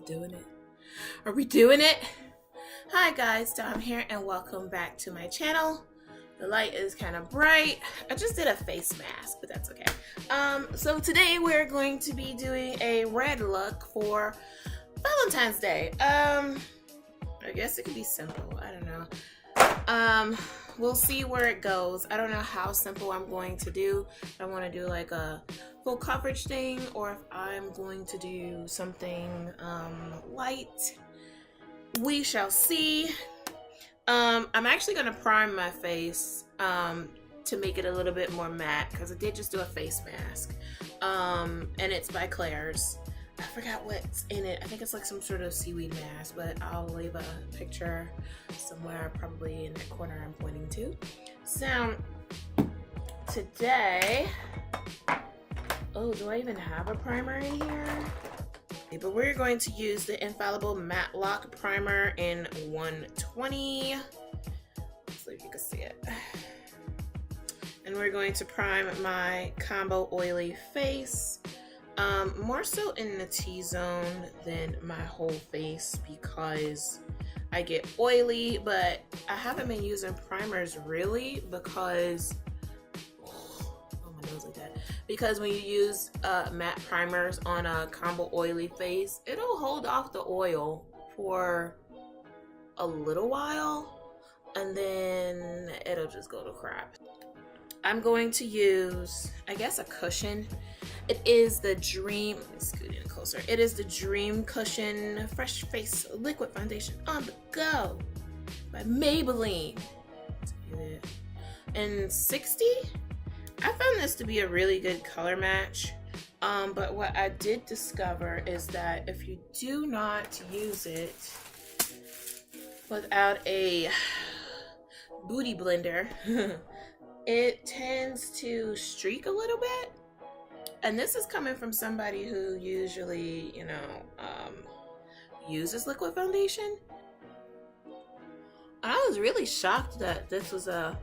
Doing it? Are we doing it? Hi guys, Dom here and welcome back to my channel. The light is kind of bright. I just did a face mask, but that's okay. So today we're going to be doing a red look for Valentine's Day. I guess it could be simple. I don't know. We'll see where it goes. I don't know how simple I'm going to do. If I want to do like a full coverage thing or if I'm going to do something light. We shall see. I'm actually going to prime my face to make it a little bit more matte because I did just do a face mask. And it's by Claire's. I forgot what's in it. I think it's like some sort of seaweed mask, but I'll leave a picture somewhere, probably in the corner I'm pointing to. So today, oh, do I even have a primer in here? But we're going to use the Infallible Matte Lock Primer in 120. Let's see if you can see it. And we're going to prime my combo oily face. More so in the T-zone than my whole face because I get oily, but I haven't been using primers really because, oh my nose like that, because when you use matte primers on a combo oily face, it'll hold off the oil for a little while and then it'll just go to crap. I'm going to use, I guess, a cushion. It is the Dream, let me scoot in closer. It is the Dream Cushion Fresh Face Liquid Foundation on the Go by Maybelline. And 60? I found this to be a really good color match. But what I did discover is that if you do not use it without a booty blender, it tends to streak a little bit. And this is coming from somebody who usually, you know, uses liquid foundation. I was really shocked that this was a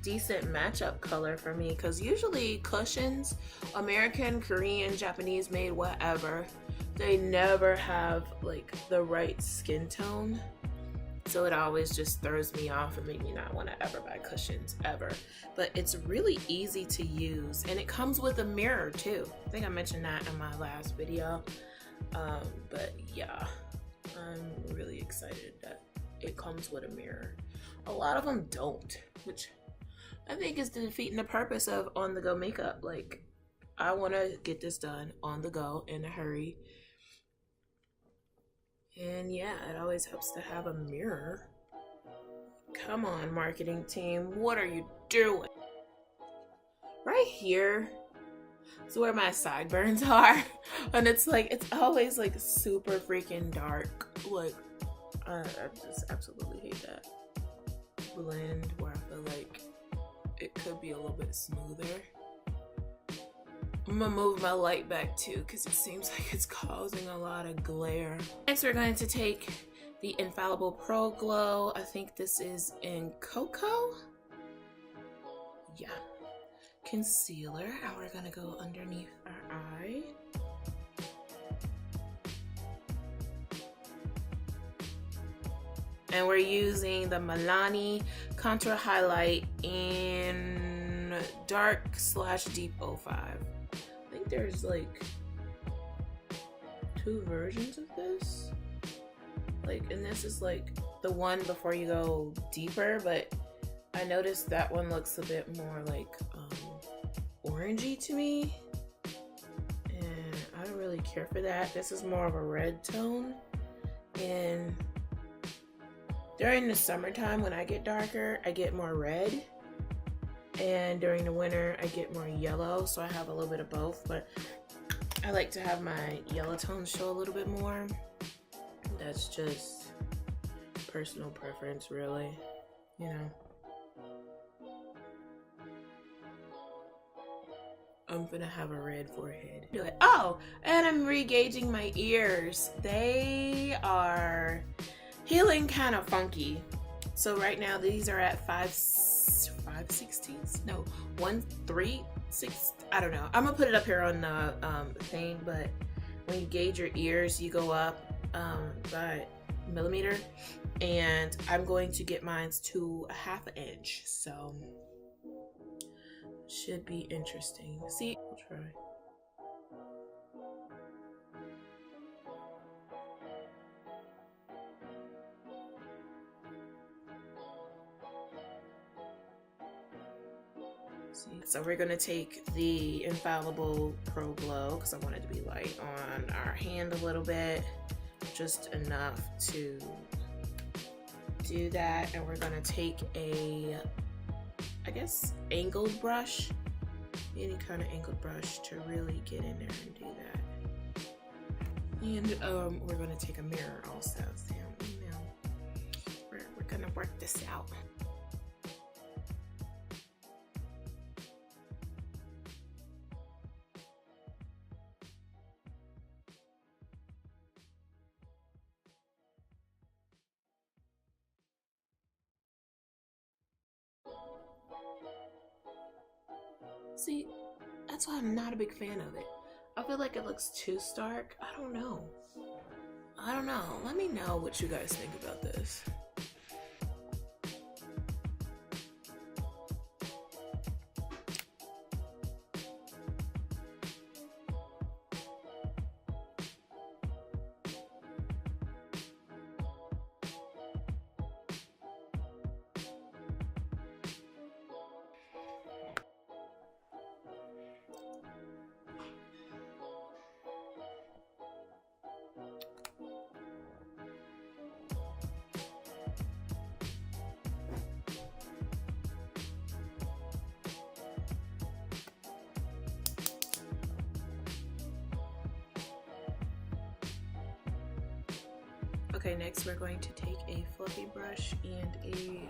decent matchup color for me because usually cushions, American, Korean, Japanese made, whatever, they never have like the right skin tone. So it always just throws me off and make me not want to ever buy cushions ever. But it's really easy to use and it comes with a mirror too. I think I mentioned that in my last video. But yeah, I'm really excited that it comes with a mirror. A lot of them don't, which I think is defeating the purpose of on-the-go makeup. Like, I want to get this done on the go in a hurry. And yeah, it always helps to have a mirror. Come on, marketing team, what are you doing? Right here is where my sideburns are. And it's like, it's always like super freaking dark. Like, I just absolutely hate that blend where I feel like it could be a little bit smoother. I'm gonna move my light back too because it seems like it's causing a lot of glare. Next we're going to take the Infallible Pro Glow. I think this is in Cocoa. Yeah. Concealer. And we're gonna go underneath our eye. And we're using the Milani Contour Highlight in dark/deep 05. I think there's like 2 versions of this. Like, and this is like the one before you go deeper, but I noticed that one looks a bit more like orangey to me. And I don't really care for that. This is more of a red tone. And during the summertime when I get darker, I get more red. And during the winter, I get more yellow, so I have a little bit of both, but I like to have my yellow tones show a little bit more. That's just personal preference, really, you know. I'm gonna have a red forehead. Be like, oh, and I'm re-gauging my ears. They are healing kind of funky. So right now, these are at 5/16? No, 1/3/6. I don't know. I'm gonna put it up here on the thing, but when you gauge your ears, you go up by millimeter, and I'm going to get mine to a 1/2 inch, so should be interesting. See, I'll try. So we're gonna take the Infallible Pro Glow, because I want it to be light, on our hand a little bit, just enough to do that. And we're gonna take a, I guess, angled brush, any kind of angled brush to really get in there and do that. And we're gonna take a mirror also. So, you know, we're gonna work this out. See, that's why I'm not a big fan of it. I feel like it looks too stark. I don't know. Let me know what you guys think about this. Okay, next we're going to take a fluffy brush and a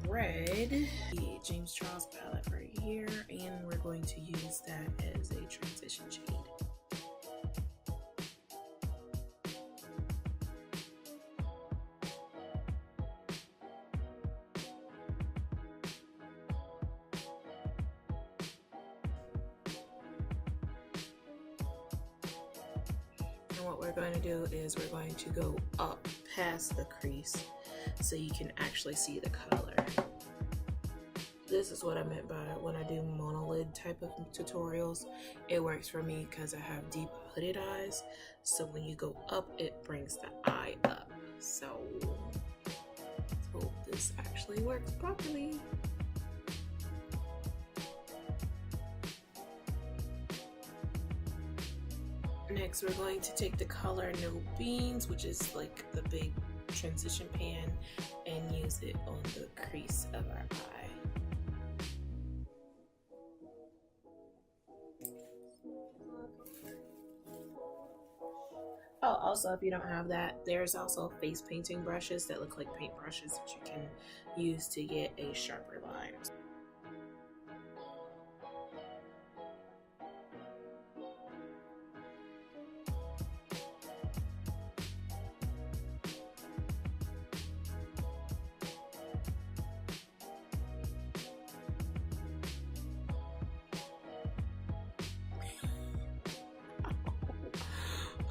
red, the James Charles palette right here, and we're going to use that as a transition shade. What we're going to do is we're going to go up past the crease so you can actually see the color. This is what I meant by when I do monolid type of tutorials. It works for me because I have deep hooded eyes, so when you go up, it brings the eye up. So let's hope this actually works properly. Next, we're going to take the color No Beans, which is like the big transition pan, and use it on the crease of our eye. Oh, also, if you don't have that, there's also face painting brushes that look like paint brushes that you can use to get a sharper line.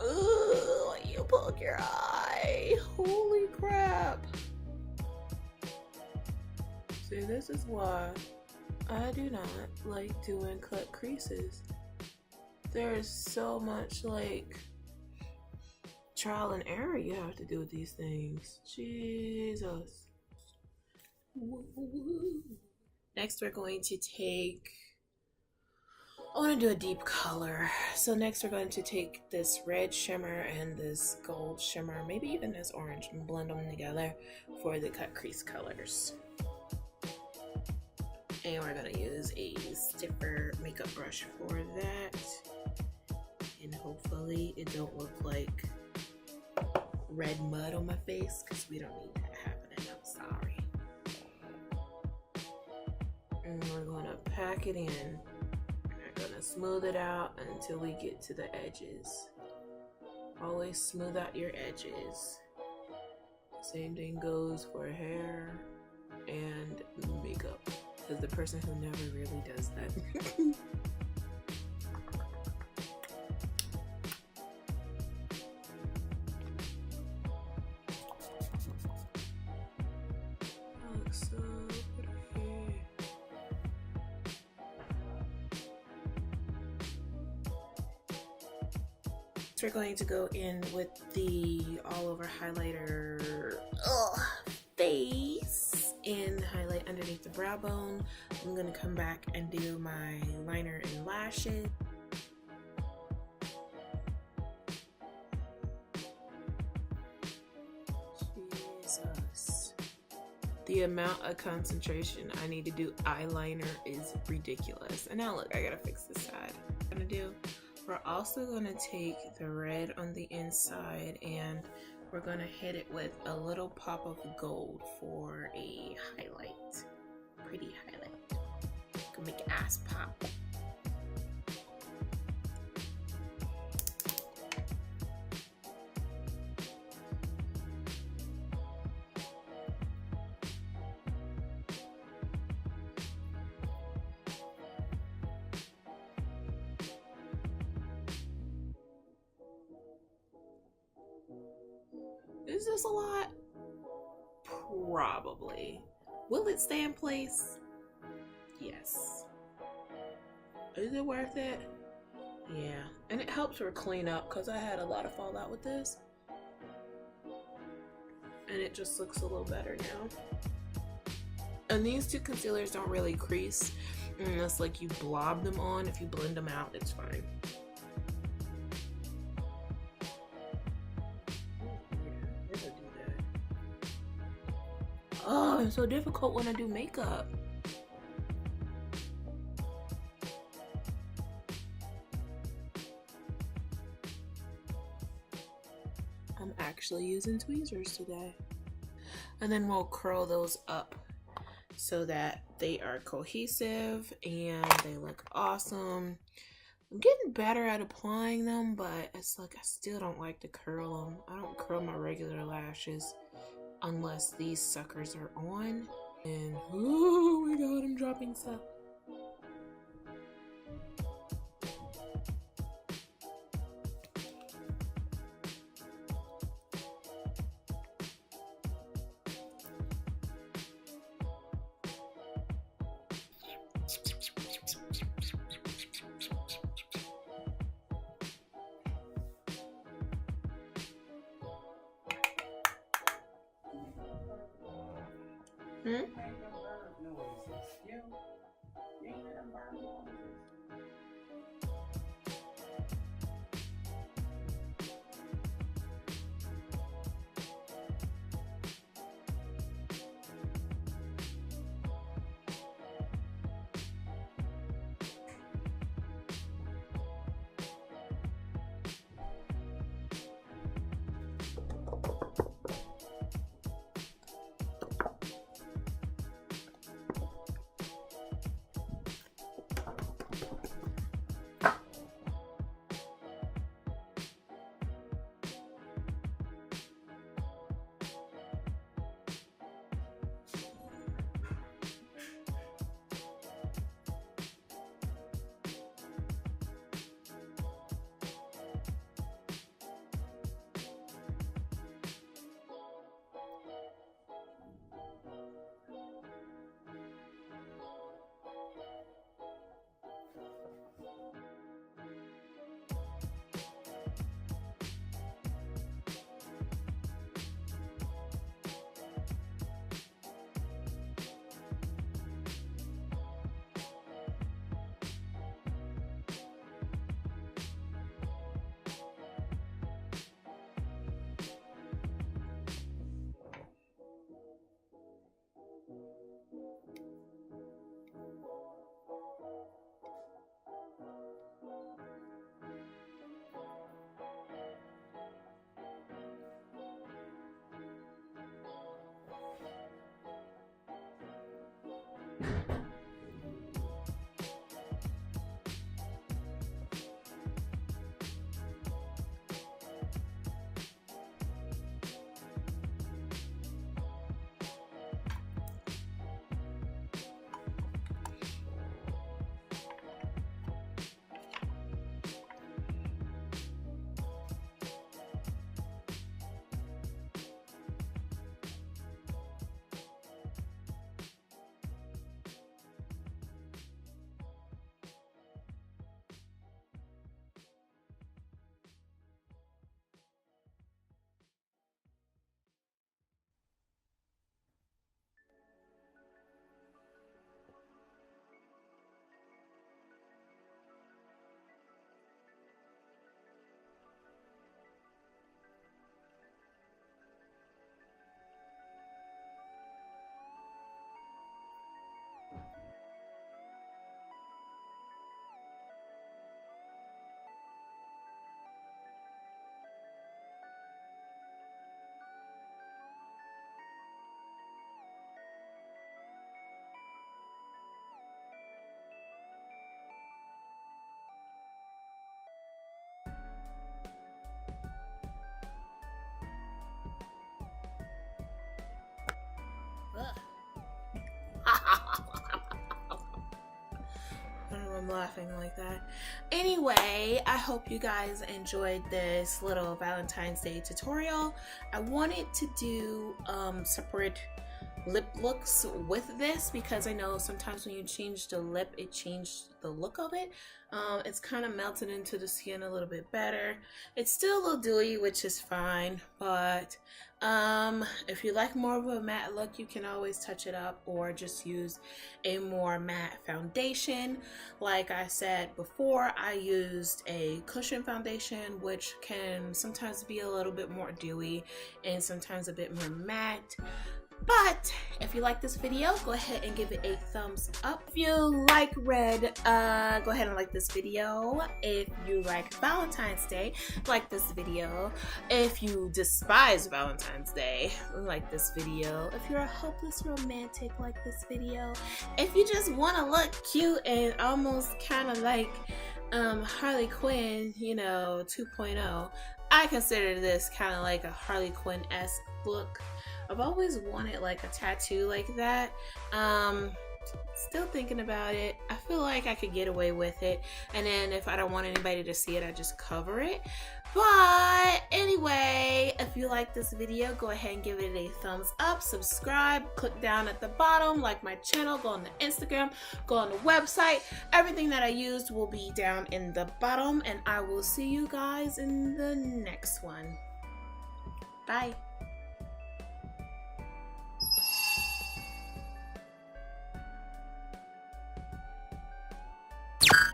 Ugh, you poke your eye. Holy crap. See, this is why I do not like doing cut creases. There is so much like trial and error you have to do with these things. Jesus. Next, we're going to take, I want to do a deep color. So next we're going to take this red shimmer and this gold shimmer, maybe even this orange, and blend them together for the cut crease colors. And we're going to use a stiffer makeup brush for that. And hopefully it don't look like red mud on my face, because we don't need that happening. I'm sorry. And we're going to pack it in. Gonna smooth it out until we get to the edges. Always smooth out your edges. Same thing goes for hair and makeup, because the person who never really does that. We're going to go in with the all over highlighter face and highlight underneath the brow bone. I'm going to come back and do my liner and lashes. Jesus. The amount of concentration I need to do eyeliner is ridiculous. And now look, I gotta fix this side. What I'm gonna do, we're also gonna take the red on the inside and we're gonna hit it with a little pop of gold for a highlight. Pretty highlight. Gonna make your ass pop. Is this a lot? Probably. Will it stay in place? Yes. Is it worth it? Yeah. And it helps her clean up because I had a lot of fallout with this. And it just looks a little better now. And these two concealers don't really crease unless like you blob them on. If you blend them out, it's fine. Oh, it's so difficult when I do makeup. I'm actually using tweezers today. And then we'll curl those up so that they are cohesive and they look awesome. I'm getting better at applying them, but it's like I still don't like to curl them. I don't curl my regular lashes unless these suckers are on. And oh my god, I'm dropping stuff. I'm laughing like that. Anyway, I hope you guys enjoyed this little Valentine's Day tutorial. I wanted to do separate lip looks with this because I know sometimes when you change the lip, it changed the look of it. It's kind of melted into the skin a little bit better. It's still a little dewy, which is fine, but if you like more of a matte look, you can always touch it up or just use a more matte foundation. Like I said before, I used a cushion foundation, which can sometimes be a little bit more dewy and sometimes a bit more matte. But if you like this video, go ahead and give it a thumbs up. If you like red, go ahead and like this video. If you like Valentine's Day, like this video. If you despise Valentine's Day, like this video. If you're a hopeless romantic, like this video. If you just want to look cute and almost kind of like Harley Quinn, you know, 2.0. I consider this kind of like a Harley Quinn-esque look. I've always wanted like a tattoo like that. Still thinking about it. I feel like I could get away with it, and then if I don't want anybody to see it, I just cover it. But anyway, if you like this video, go ahead and give it a thumbs up, subscribe, click down at the bottom, like my channel, go on the Instagram, go on the website. Everything that I used will be down in the bottom, and I will see you guys in the next one. Bye.